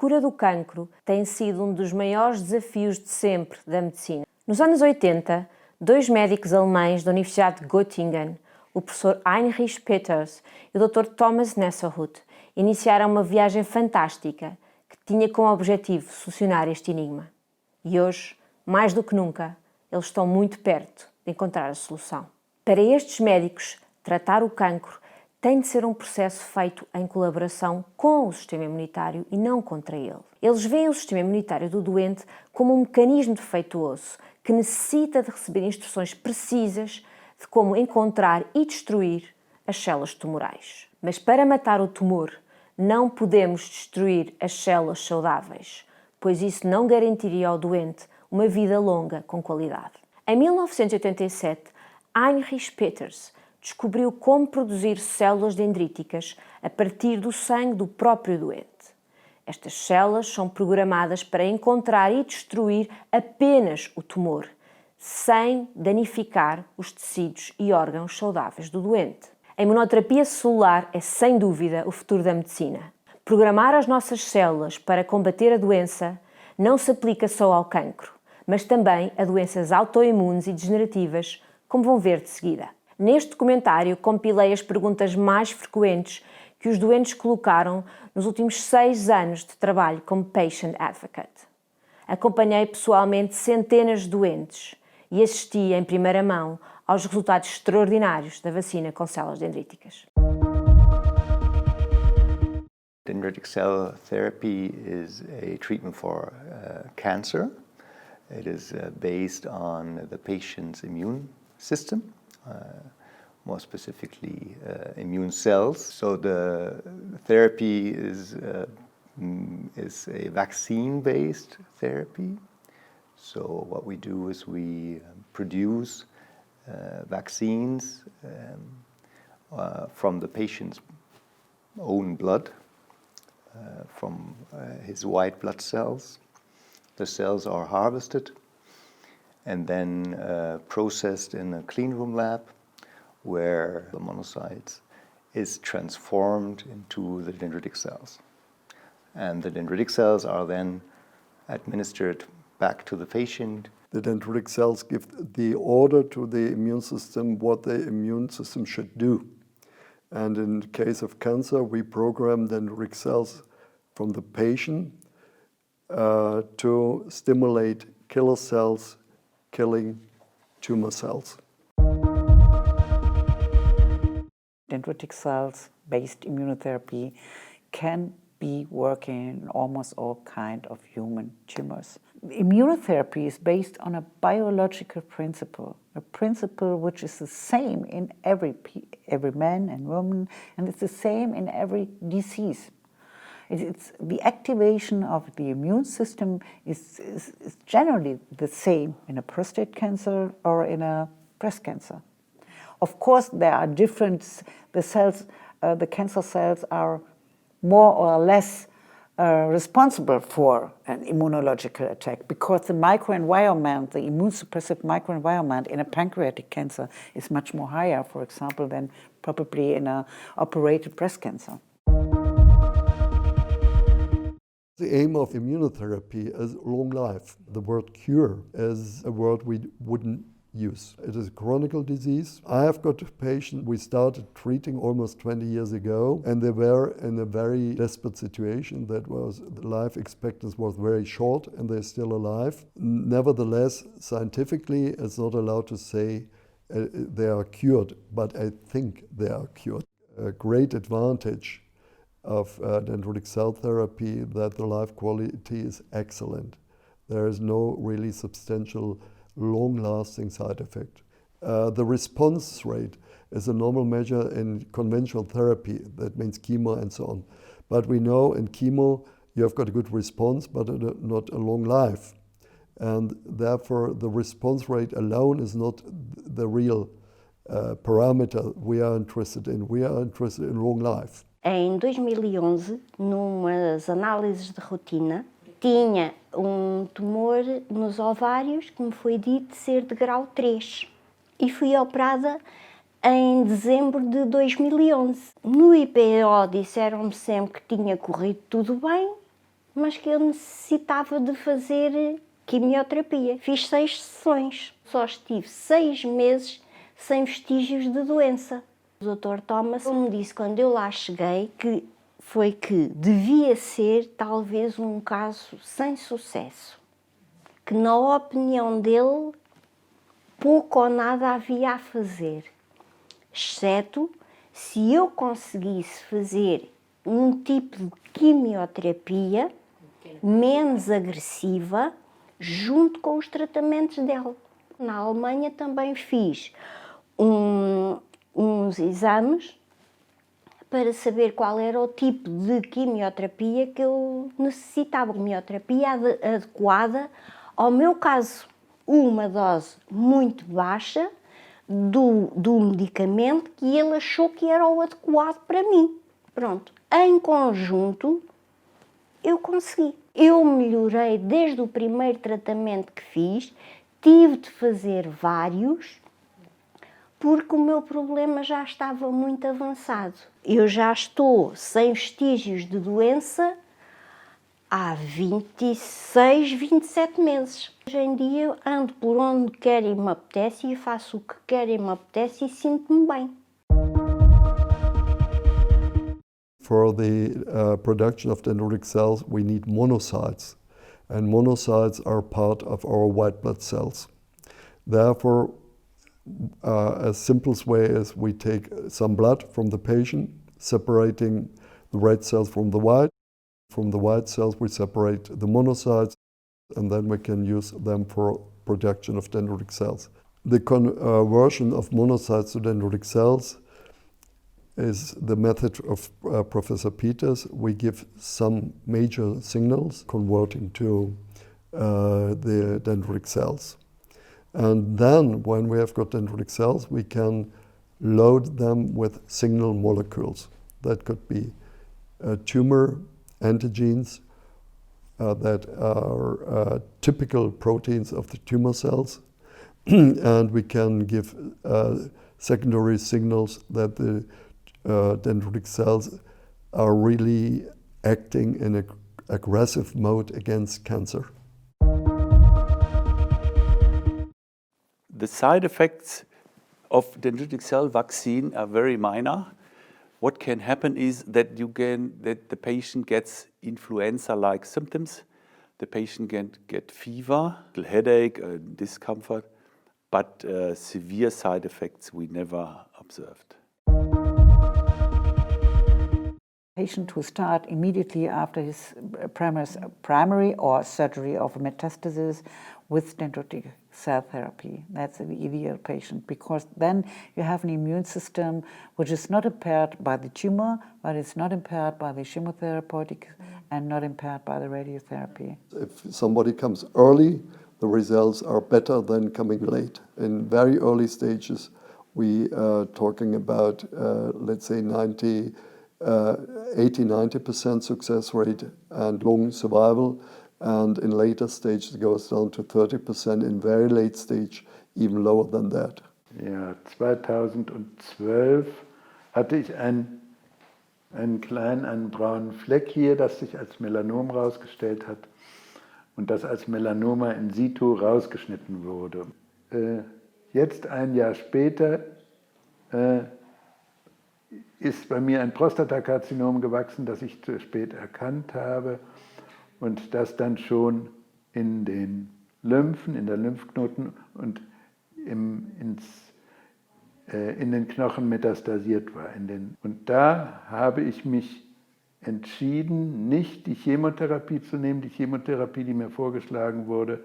cura do cancro tem sido um dos maiores desafios de sempre da medicina. Nos anos 80, dois médicos alemães da Universidade de Göttingen, o professor Heinrich Peters e o Dr. Thomas Nesselrode, iniciaram uma viagem fantástica que tinha como objetivo solucionar este enigma. E hoje, mais do que nunca, eles estão muito perto de encontrar a solução. Para estes médicos, tratar o cancro tem de ser um processo feito em colaboração com o sistema imunitário e não contra ele. Eles veem o sistema imunitário do doente como um mecanismo defeituoso que necessita de receber instruções precisas de como encontrar e destruir as células tumorais. Mas para matar o tumor, não podemos destruir as células saudáveis, pois isso não garantiria ao doente uma vida longa com qualidade. Em 1987, Heinrich Peters descobriu como produzir células dendríticas a partir do sangue do próprio doente. Estas células são programadas para encontrar e destruir apenas o tumor, sem danificar os tecidos e órgãos saudáveis do doente. A imunoterapia celular é, sem dúvida, o futuro da medicina. Programar as nossas células para combater a doença não se aplica só ao cancro, mas também a doenças autoimunes e degenerativas, como vão ver de seguida. Neste documentário, compilei as perguntas mais frequentes que os doentes colocaram nos últimos 6 anos de trabalho como Patient Advocate. Acompanhei pessoalmente centenas de doentes e assisti em primeira mão aos resultados extraordinários da vacina com células dendríticas. Dendritic cell therapy is a treatment for cancer. It is based on the patient's immune system. More specifically immune cells. So the therapy is a vaccine-based therapy. So what we do is we produce vaccines from the patient's own blood, from his white blood cells. The cells are harvested and then processed in a clean room lab where the monocytes is transformed into the dendritic cells. And the dendritic cells are then administered back to the patient. The dendritic cells give the order to the immune system what the immune system should do. And in the case of cancer, we program dendritic cells from the patient to stimulate killer cells killing tumor cells. Dendritic cells-based immunotherapy can be working in almost all kinds of human tumors. Immunotherapy is based on a biological principle, a principle which is the same in every man and woman, and it's the same in every disease. It's the activation of the immune system is generally the same in a prostate cancer or in a breast cancer. Of course, there are different, the cancer cells are more or less responsible for an immunological attack because the microenvironment, the immune suppressive microenvironment in a pancreatic cancer is much more higher, for example, than probably in an operated breast cancer. The aim of immunotherapy is long life. The word cure is a word we wouldn't use. It is a chronic disease. I have got a patient we started treating almost 20 years ago, and they were in a very desperate situation. That was, the life expectancy was very short, and they're still alive. Nevertheless, scientifically, it's not allowed to say they are cured, but I think they are cured. A great advantage of dendritic cell therapy that the life quality is excellent. There is no really substantial long-lasting side effect. The response rate is a normal measure in conventional therapy. That means chemo and so on. But we know in chemo you have got a good response, but not a long life. And therefore the response rate alone is not the real parameter we are interested in. We are interested in long life. Em 2011, numas análises de rotina, tinha tumor nos ovários que me foi dito ser de grau 3 e fui operada em dezembro de 2011. No IPO disseram-me sempre que tinha corrido tudo bem, mas que eu necessitava de fazer quimioterapia. Fiz 6 sessões, só estive 6 meses sem vestígios de doença. O Dr. Thomas me disse quando eu lá cheguei que devia ser talvez um caso sem sucesso, que na opinião dele pouco ou nada havia a fazer, exceto se eu conseguisse fazer um tipo de quimioterapia menos agressiva junto com os tratamentos dele. Na Alemanha também fiz uns exames para saber qual era o tipo de quimioterapia que eu necessitava, quimioterapia adequada ao meu caso. Uma dose muito baixa do medicamento que ele achou que era o adequado para mim. Pronto, em conjunto eu consegui. Eu melhorei desde o primeiro tratamento que fiz, tive de fazer vários, porque o meu problema já estava muito avançado. Eu já estou sem vestígios de doença há 26, 27 meses. Hoje em dia ando por onde quer e me apetece e faço o que quer e me apetece e sinto-me bem. For the production of dendritic cells, we need monocytes, and monocytes are part of our white blood cells. Therefore, a simplest way is we take some blood from the patient, separating the red cells from the white. From the white cells, we separate the monocytes, and then we can use them for production of dendritic cells. The conversion of monocytes to dendritic cells is the method of Professor Peters. We give some major signals converting to the dendritic cells. And then when we have got dendritic cells, we can load them with signal molecules. That could be tumor antigens that are typical proteins of the tumor cells. And we can give secondary signals that the dendritic cells are really acting in an aggressive mode against cancer. The side effects of dendritic cell vaccine are very minor. What can happen is that the patient gets influenza-like symptoms. The patient can get fever, headache, discomfort, but severe side effects we never observed. Patient who start immediately after his primary or surgery of metastasis with dendritic cell therapy. That's the ideal patient, because then you have an immune system which is not impaired by the tumor, but it's not impaired by the chemotherapeutic and not impaired by the radiotherapy. If somebody comes early, the results are better than coming late. In very early stages, we are talking about, let's say, 80-90% success rate and long survival. And in later stages, it goes down to 30%. In very late stage, even lower than that. Ja, 2012 hatte ich einen braunen Fleck hier, das sich als Melanom rausgestellt hat und das als Melanoma in situ rausgeschnitten wurde. Jetzt, ein Jahr später, ist bei mir ein Prostatakarzinom gewachsen, das ich zu spät erkannt habe und das dann schon in den Lymphen, in der Lymphknoten und in den Knochen metastasiert war. Und da habe ich mich entschieden, nicht die Chemotherapie zu nehmen, die Chemotherapie, die mir vorgeschlagen wurde,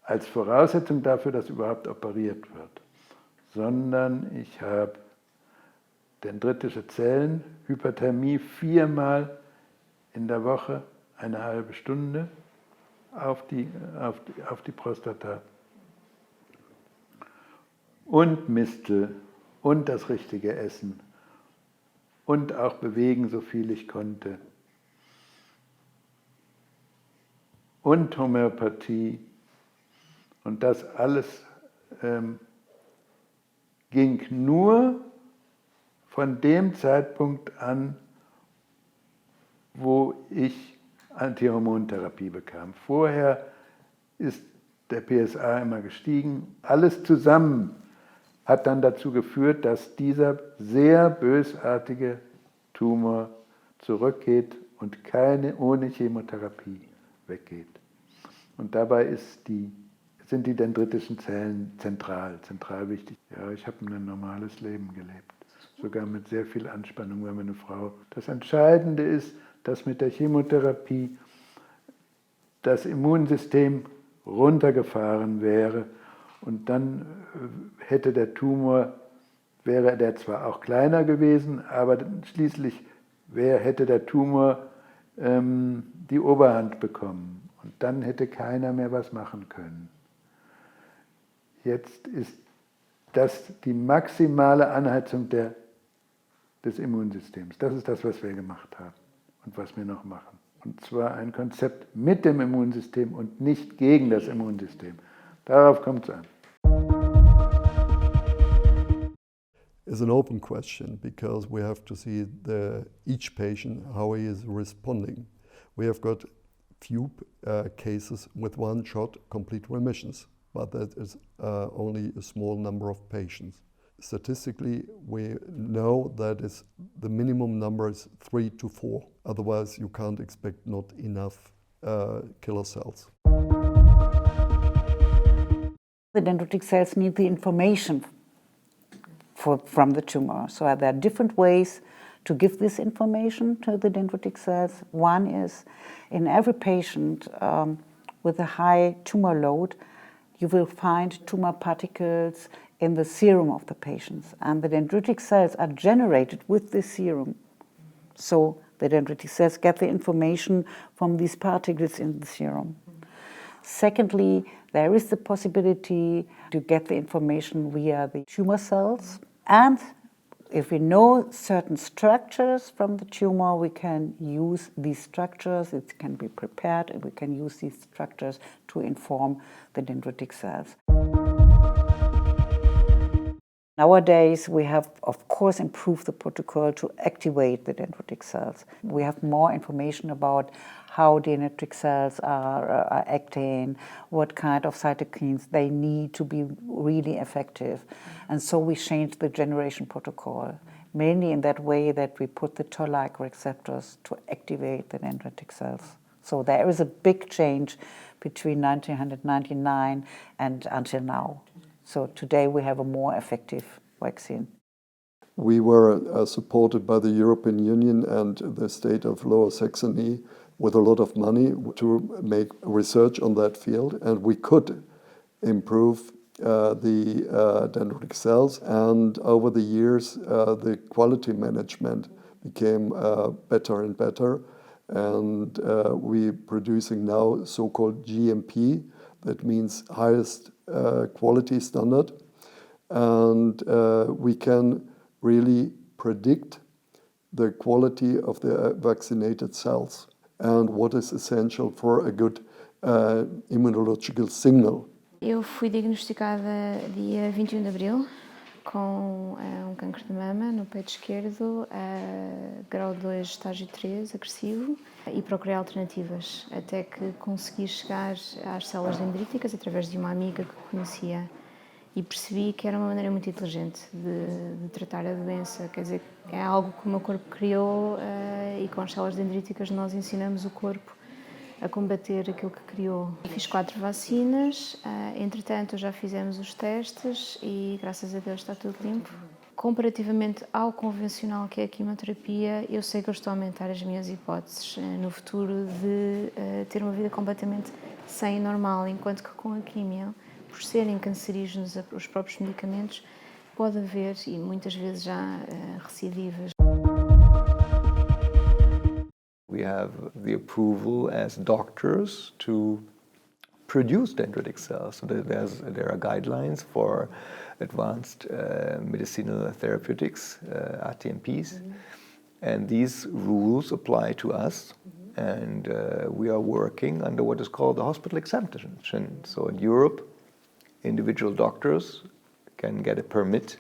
als Voraussetzung dafür, dass überhaupt operiert wird, sondern ich habe dendritische Zellen, Hyperthermie 4-mal in der Woche eine halbe Stunde auf die Prostata und Mistel und das richtige Essen und auch bewegen, so viel ich konnte und Homöopathie, und das alles ging nur von dem Zeitpunkt an, wo ich Antihormontherapie bekam. Vorher ist der PSA immer gestiegen. Alles zusammen hat dann dazu geführt, dass dieser sehr bösartige Tumor zurückgeht und ohne Chemotherapie weggeht. Und dabei sind die dendritischen Zellen zentral wichtig. Ja, ich habe ein normales Leben gelebt, sogar mit sehr viel Anspannung bei meiner Frau. Das Entscheidende ist, dass mit der Chemotherapie das Immunsystem runtergefahren wäre und dann hätte der Tumor, wäre der zwar auch kleiner gewesen, aber schließlich hätte der Tumor die Oberhand bekommen und dann hätte keiner mehr was machen können. Jetzt ist das die maximale Anheizung des Immunsystems. Das ist das, was wir gemacht haben und was wir noch machen. Und zwar ein Konzept mit dem Immunsystem und nicht gegen das Immunsystem. Darauf kommt es an. It's an open question because we have to see each patient, how he is responding. We have got few cases with one shot complete remissions, but that is only a small number of patients. Statistically, we know that the minimum number is 3 to 4. Otherwise, you can't expect not enough killer cells. The dendritic cells need the information from the tumor. So there are different ways to give this information to the dendritic cells. One is in every patient with a high tumor load, you will find tumor particles in the serum of the patients, and the dendritic cells are generated with this serum. So the dendritic cells get the information from these particles in the serum. Secondly, there is the possibility to get the information via the tumor cells, and if we know certain structures from the tumor, we can use these structures, it can be prepared, and we can use these structures to inform the dendritic cells. Nowadays, we have, of course, improved the protocol to activate the dendritic cells. We have more information about how dendritic cells are acting, what kind of cytokines they need to be really effective. And so we changed the generation protocol, mainly in that way that we put the toll-like receptors to activate the dendritic cells. So there is a big change between 1999 and until now. So today we have a more effective vaccine. We were supported by the European Union and the state of Lower Saxony with a lot of money to make research on that field, and we could improve the dendritic cells, and over the years the quality management became better and better, and we're producing now so-called GMP, that means highest quality standard, and we can really predict the quality of the vaccinated cells and what is essential for a good immunological signal. Eu fui diagnosticada dia 21 de abril com cancro de mama no peito esquerdo, grau 2, estágio 3, agressivo, e procurei alternativas até que consegui chegar às células dendríticas através de uma amiga que conhecia e percebi que era uma maneira muito inteligente de tratar a doença. Quer dizer, é algo que o meu corpo criou e com as células dendríticas nós ensinamos o corpo a combater aquilo que criou. Fiz 4 vacinas, entretanto já fizemos os testes e graças a Deus está tudo limpo. Comparativamente ao convencional que é a quimioterapia, eu sei que eu estou a aumentar as minhas hipóteses no futuro de ter uma vida completamente sã e normal, enquanto que com a quimio, por serem cancerígenos os próprios medicamentos, pode haver, e muitas vezes já recidivas. We have the approval as doctors to produce dendritic cells. So there are guidelines for advanced medicinal therapeutics, ATMPs, and these rules apply to us. And we are working under what is called the hospital exemption. So in Europe, individual doctors can get a permit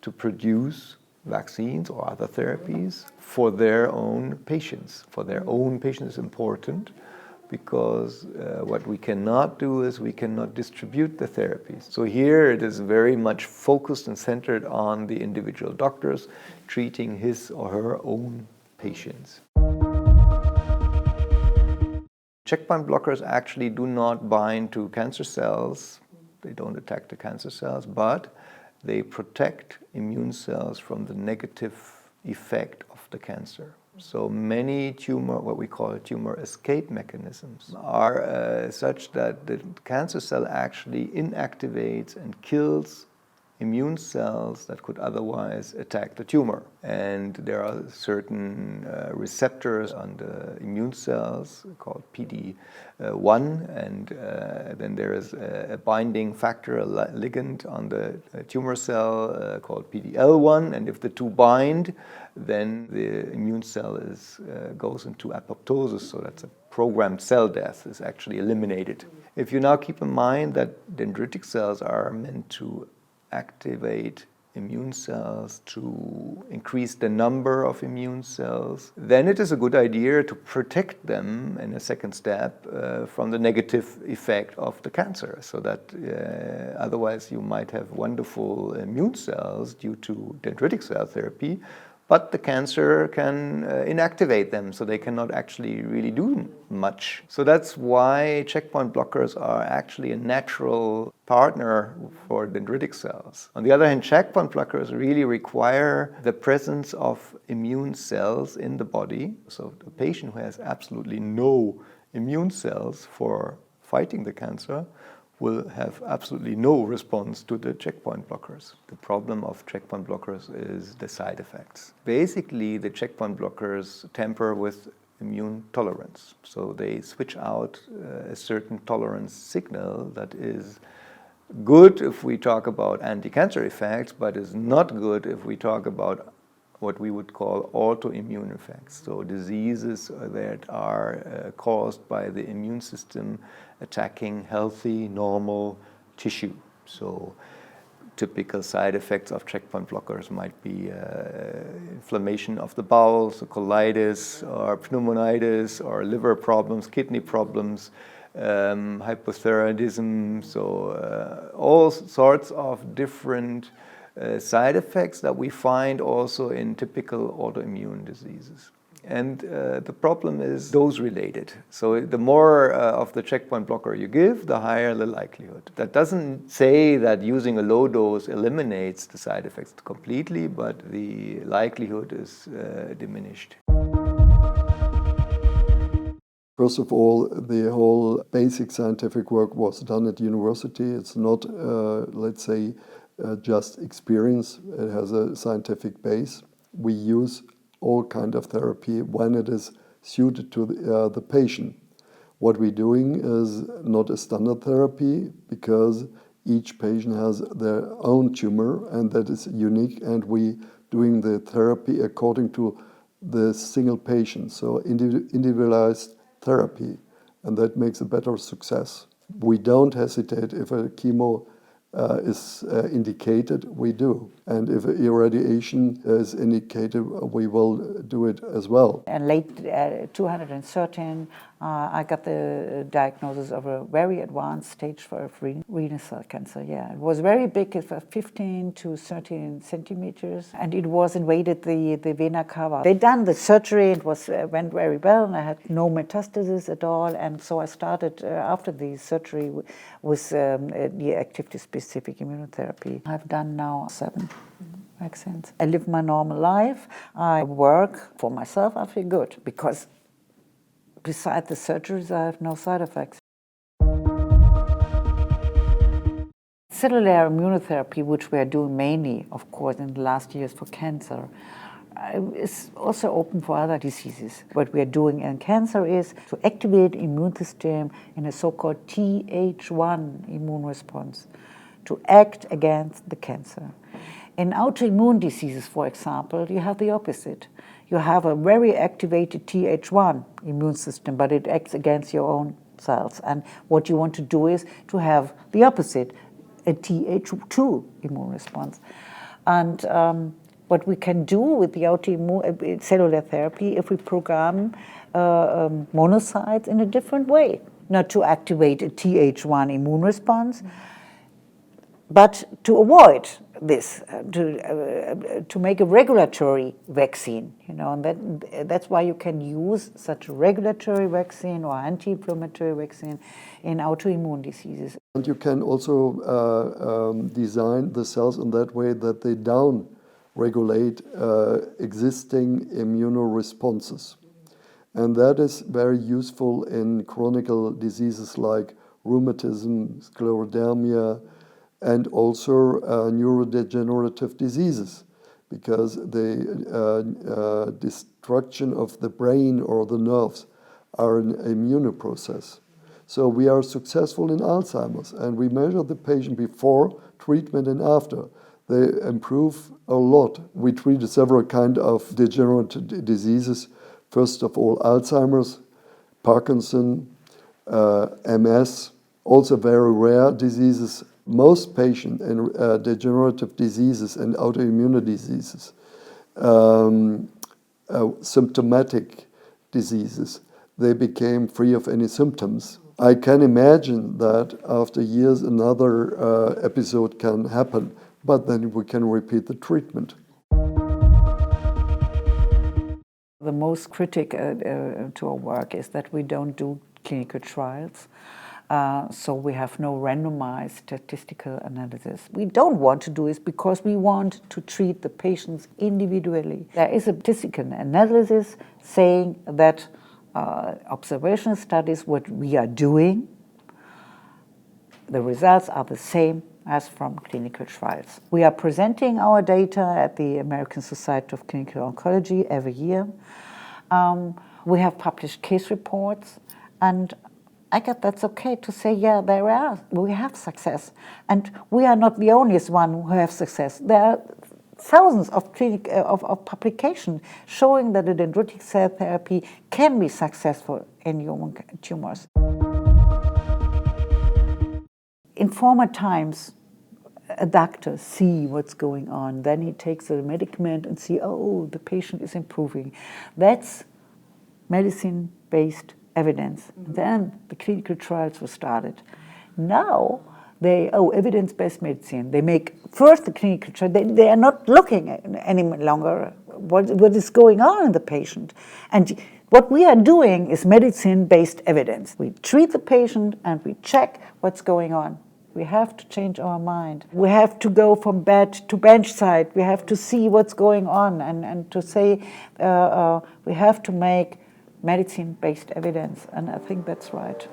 to produce vaccines or other therapies for their own patients. For their own patients is important because what we cannot do is we cannot distribute the therapies. So here it is very much focused and centered on the individual doctors treating his or her own patients. Checkpoint blockers actually do not bind to cancer cells. They don't attack the cancer cells, but they protect immune cells from the negative effect of the cancer. So many what we call tumor escape mechanisms, are such that the cancer cell actually inactivates and kills immune cells that could otherwise attack the tumor. And there are certain receptors on the immune cells called PD-1, and then there is a binding factor, a ligand on the tumor cell called PD-L1, and if the two bind, then the immune cell goes into apoptosis, so that's a programmed cell death is actually eliminated. If you now keep in mind that dendritic cells are meant to activate immune cells to increase the number of immune cells, then it is a good idea to protect them in a second step from the negative effect of the cancer, so that otherwise you might have wonderful immune cells due to dendritic cell therapy, but the cancer can inactivate them, so they cannot actually really do much. So that's why checkpoint blockers are actually a natural partner for dendritic cells. On the other hand, checkpoint blockers really require the presence of immune cells in the body. So the patient who has absolutely no immune cells for fighting the cancer will have absolutely no response to the checkpoint blockers. The problem of checkpoint blockers is the side effects. Basically, the checkpoint blockers tamper with immune tolerance. So they switch out a certain tolerance signal that is good if we talk about anti-cancer effects, but is not good if we talk about what we would call autoimmune effects. So diseases that are caused by the immune system attacking healthy, normal tissue. So typical side effects of checkpoint blockers might be inflammation of the bowels, colitis, or pneumonitis, or liver problems, kidney problems, hypothyroidism, so all sorts of different side effects that we find also in typical autoimmune diseases. And the problem is dose-related. So the more of the checkpoint blocker you give, the higher the likelihood. That doesn't say that using a low dose eliminates the side effects completely, but the likelihood is diminished. First of all, the whole basic scientific work was done at university. It's not, let's say, just experience. It has a scientific base. We use all kind of therapy when it is suited to the patient. What we're doing is not a standard therapy because each patient has their own tumor and that is unique, and we doing the therapy according to the single patient, so individualized therapy, and that makes a better success. We don't hesitate if a chemo is indicated, we do. And if irradiation is indicated, we will do it as well. In late 2013, I got the diagnosis of a very advanced stage of renal cell cancer. Yeah, it was very big. It was 15 to 13 centimeters, and it was invaded the vena cava. They done the surgery. It went very well, and I had no metastasis at all. And so I started after the surgery with the activity-specific immunotherapy. I've done now 7 vaccines. I live my normal life. I work for myself. I feel good because besides the surgeries, I have no side effects. Cellular immunotherapy, which we are doing mainly, of course, in the last years for cancer, is also open for other diseases. What we are doing in cancer is to activate the immune system in a so-called Th1 immune response to act against the cancer. In autoimmune diseases, for example, you have the opposite. You have a very activated Th1 immune system, but it acts against your own cells. And what you want to do is to have the opposite, a Th2 immune response. And what we can do with the autoimmune cellular therapy if we program monocytes in a different way, not to activate a Th1 immune response, but to avoid this, to make a regulatory vaccine, and that's why you can use such a regulatory vaccine or anti-inflammatory vaccine in autoimmune diseases. And you can also design the cells in that way that they down-regulate existing immunoresponses. And that is very useful in chronic diseases like rheumatism, sclerodermia, and also neurodegenerative diseases, because the destruction of the brain or the nerves are an immune process. So we are successful in Alzheimer's, and we measure the patient before treatment and after. They improve a lot. We treated several kinds of degenerative diseases. First of all, Alzheimer's, Parkinson, MS, also very rare diseases. Most patients in degenerative diseases and autoimmune diseases, symptomatic diseases, they became free of any symptoms. I can imagine that after years another episode can happen, but then we can repeat the treatment. The most critic to our work is that we don't do clinical trials. So we have no randomized statistical analysis. We don't want to do this because we want to treat the patients individually. There is a statistical analysis saying that observational studies, what we are doing, the results are the same as from clinical trials. We are presenting our data at the American Society of Clinical Oncology every year. We have published case reports, and I guess that's okay to say, yeah, we have success. And we are not the only one who have success. There are thousands of publications showing that a dendritic cell therapy can be successful in human tumors. In former times, a doctor see what's going on, then he takes a medicament and see, oh, the patient is improving. That's medicine-based evidence. And then the clinical trials were started. Now, evidence-based medicine. They make first the clinical trial. They are not looking at any longer what is going on in the patient. And what we are doing is medicine-based evidence. We treat the patient and we check what's going on. We have to change our mind. We have to go from bed to bench side. We have to see what's going on and to say we have to make medicine-based evidence, and I think that's right.